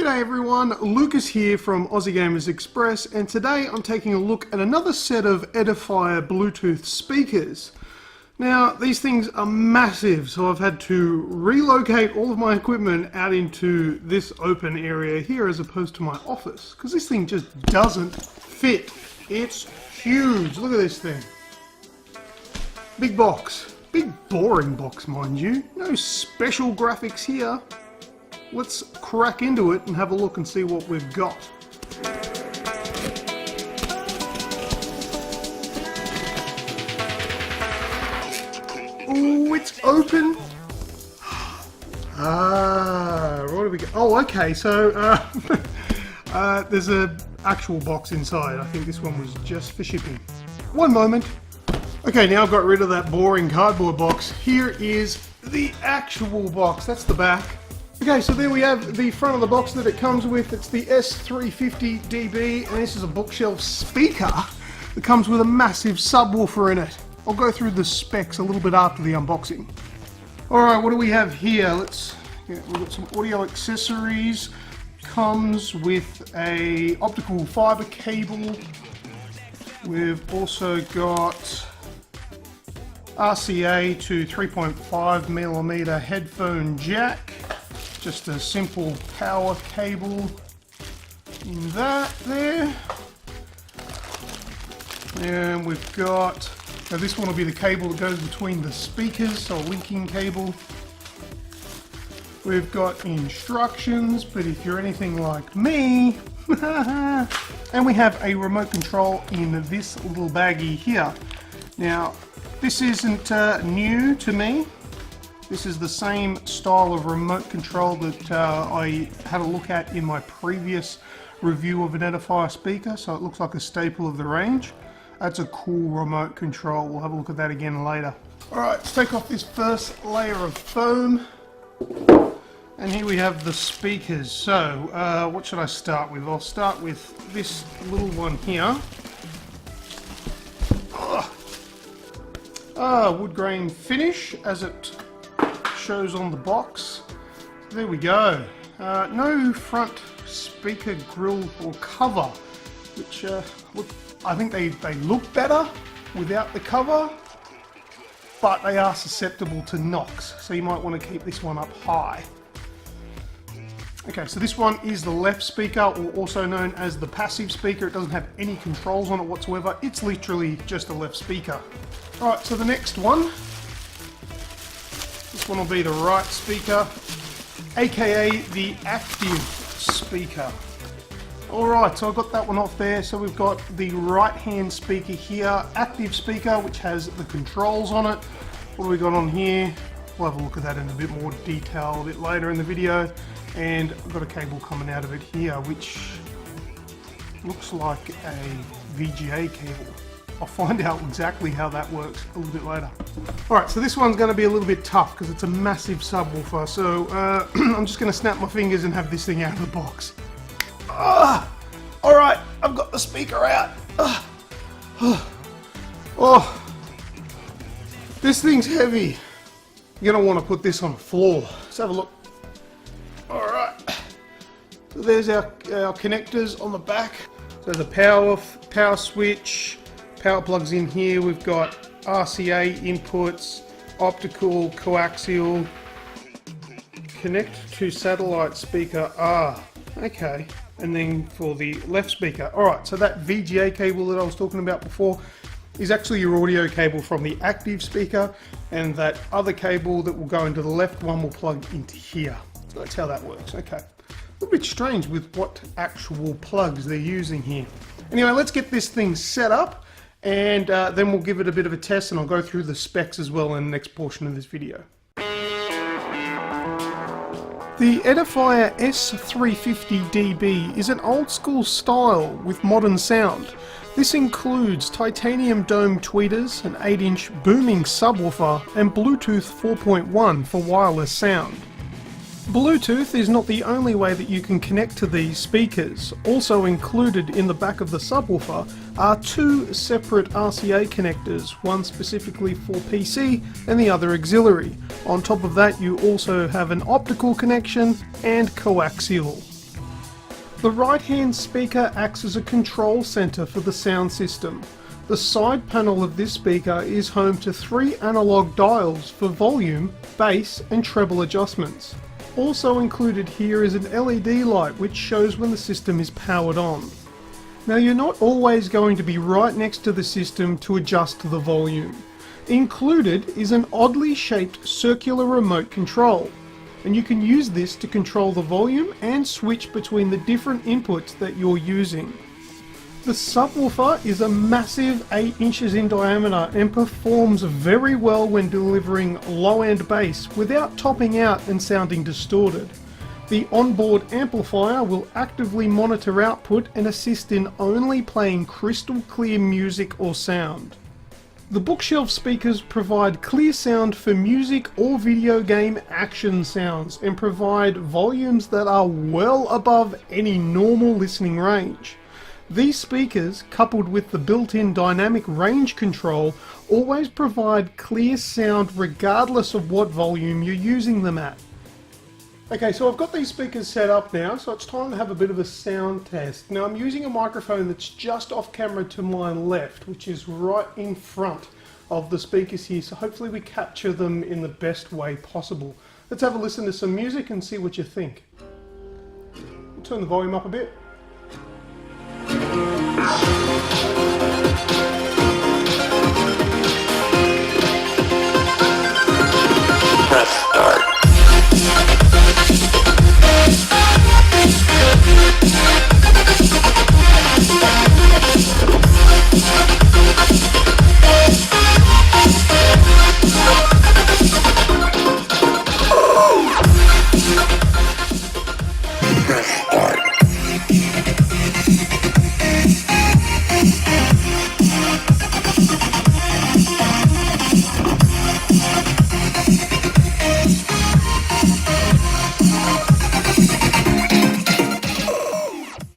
G'day everyone, Lucas here from Aussie Gamers Express, and today I'm taking a look at another set of Edifier Bluetooth speakers. Now, these things are massive, so I've had to relocate all of my equipment out into this open area here as opposed to my office, because this thing just doesn't fit. It's huge. Look at this thing. Big box. Big boring box, mind you. No special graphics here. Let's crack into it and have a look and see what we've got. Oh, it's open. What do we got? Oh, okay, so there's an actual box inside. I think this one was just for shipping. One moment. Okay, now I've got rid of that boring cardboard box. Here is the actual box. That's the back. Okay, so there we have the front of the box that it comes with. It's the S350DB, and this is a bookshelf speaker that comes with a massive subwoofer in it. I'll go through the specs a little bit after the unboxing. Alright, what do we have here? We've got some audio accessories. Comes with a optical fiber cable. We've also got RCA to 3.5mm headphone jack. Just a simple power cable in that there. And we've got, now this one will be the cable that goes between the speakers, so a linking cable. We've got instructions, but if you're anything like me, and we have a remote control in this little baggie here. Now, this isn't new to me. This is the same style of remote control that I had a look at in my previous review of an Edifier speaker, so it looks like a staple of the range. That's a cool remote control. We'll have a look at that again later. Alright, let's take off this first layer of foam. And here we have the speakers. So, what should I start with? I'll start with this little one here. Wood grain finish, as it shows on the box. There we go. No front speaker grill or cover, which I think they look better without the cover, but they are susceptible to knocks, so you might want to keep this one up high. Okay, so this one is the left speaker, or also known as the passive speaker. It doesn't have any controls on it whatsoever. It's literally just a left speaker. Alright, so the next one. This one will be the right speaker, aka the active speaker. Alright, so I've got that one off there. So we've got the right hand speaker here, active speaker, which has the controls on it. What do we got on here? We'll have a look at that in a bit more detail a bit later in the video. And I've got a cable coming out of it here, which looks like a VGA cable. I'll find out exactly how that works a little bit later. Alright, so this one's going to be a little bit tough because it's a massive subwoofer, so I'm just going to snap my fingers and have this thing out of the box. Alright, I've got the speaker out. Oh, this thing's heavy. You're going to want to put this on the floor. Let's have a look. Alright, so there's our connectors on the back. So the power switch, power plugs in here. We've got RCA inputs, optical, coaxial, connect to satellite speaker. Okay. And then for the left speaker. Alright, so that VGA cable that I was talking about before is actually your audio cable from the active speaker, and that other cable that will go into the left one will plug into here. So that's how that works. Okay. A little bit strange with what actual plugs they're using here. Anyway, let's get this thing set up, and then we'll give it a bit of a test, and I'll go through the specs as well in the next portion of this video. The Edifier S350DB is an old school style with modern sound. This includes titanium dome tweeters, an 8-inch booming subwoofer, and Bluetooth 4.1 for wireless sound. Bluetooth is not the only way that you can connect to these speakers. Also included in the back of the subwoofer are two separate RCA connectors, one specifically for PC and the other auxiliary. On top of that, you also have an optical connection and coaxial. The right-hand speaker acts as a control center for the sound system. The side panel of this speaker is home to 3 analog dials for volume, bass and treble adjustments. Also included here is an LED light which shows when the system is powered on. Now you're not always going to be right next to the system to adjust the volume. Included is an oddly shaped circular remote control, and you can use this to control the volume and switch between the different inputs that you're using. The subwoofer is a massive 8 inches in diameter and performs very well when delivering low-end bass without topping out and sounding distorted. The onboard amplifier will actively monitor output and assist in only playing crystal clear music or sound. The bookshelf speakers provide clear sound for music or video game action sounds and provide volumes that are well above any normal listening range. These speakers, coupled with the built-in dynamic range control, always provide clear sound regardless of what volume you're using them at. Okay, so I've got these speakers set up now, so it's time to have a bit of a sound test. Now I'm using a microphone that's just off camera to my left, which is right in front of the speakers here, so hopefully we capture them in the best way possible. Let's have a listen to some music and see what you think. I'll turn the volume up a bit. Press start.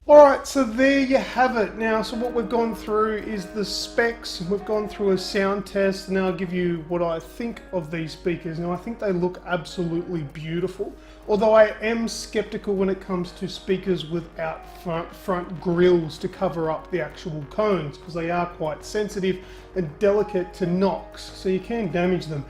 Alright, so there you have it. Now, so what we've gone through is the specs, we've gone through a sound test, and now I'll give you what I think of these speakers. Now, I think they look absolutely beautiful, although I am skeptical when it comes to speakers without front grills to cover up the actual cones, because they are quite sensitive and delicate to knocks, so you can damage them.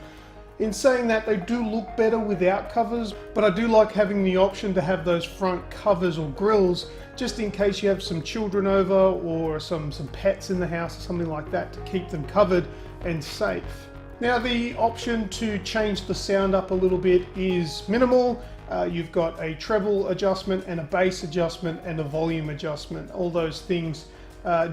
In saying that, they do look better without covers, but I do like having the option to have those front covers or grills just in case you have some children over or some pets in the house or something like that, to keep them covered and safe. Now, the option to change the sound up a little bit is minimal. You've got a treble adjustment and a bass adjustment and a volume adjustment. All those things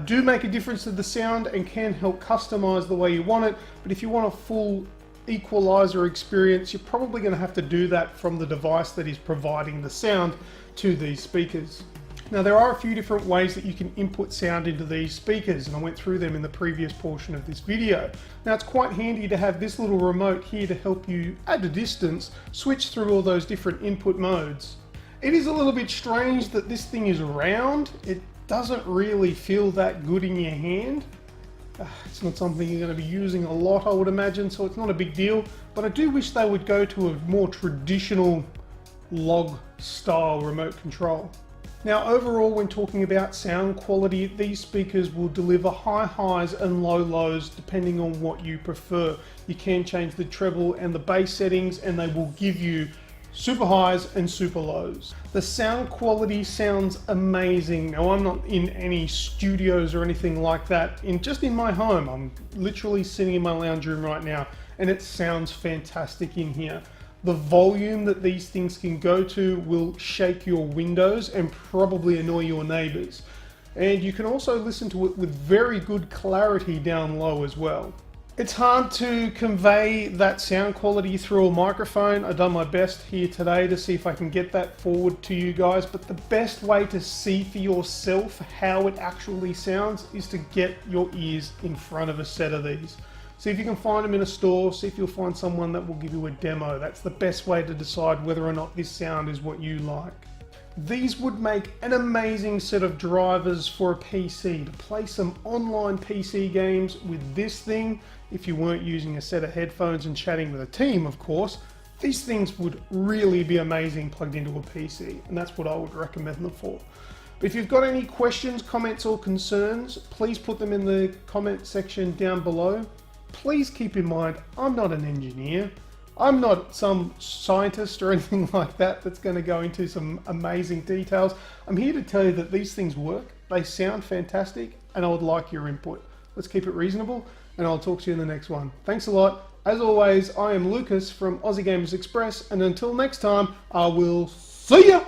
do make a difference to the sound and can help customize the way you want it, but if you want a full equalizer experience, you're probably going to have to do that from the device that is providing the sound to these speakers. Now, there are a few different ways that you can input sound into these speakers, and I went through them in the previous portion of this video. Now, it's quite handy to have this little remote here to help you, at a distance, switch through all those different input modes. It is a little bit strange that this thing is round. It doesn't really feel that good in your hand. It's not something you're going to be using a lot, I would imagine, so it's not a big deal, but I do wish they would go to a more traditional log style remote control. Now, overall, when talking about sound quality, these speakers will deliver high highs and low lows depending on what you prefer. You can change the treble and the bass settings and they will give you super highs and super lows. The sound quality sounds amazing. Now, I'm not in any studios or anything like that. Just in my home, I'm literally sitting in my lounge room right now and it sounds fantastic in here. The volume that these things can go to will shake your windows and probably annoy your neighbors. And you can also listen to it with very good clarity down low as well. It's hard to convey that sound quality through a microphone. I've done my best here today to see if I can get that forward to you guys, but the best way to see for yourself how it actually sounds is to get your ears in front of a set of these. See if you can find them in a store, see if you'll find someone that will give you a demo. That's the best way to decide whether or not this sound is what you like. These would make an amazing set of drivers for a PC, to play some online PC games with this thing. If you weren't using a set of headphones and chatting with a team, of course, these things would really be amazing plugged into a PC, and that's what I would recommend them for. If you've got any questions, comments or concerns, please put them in the comment section down below. Please keep in mind, I'm not an engineer. I'm not some scientist or anything like that that's going to go into some amazing details. I'm here to tell you that these things work, they sound fantastic, and I would like your input. Let's keep it reasonable, and I'll talk to you in the next one. Thanks a lot. As always, I am Lucas from Aussie Gamers Express, and until next time, I will see ya!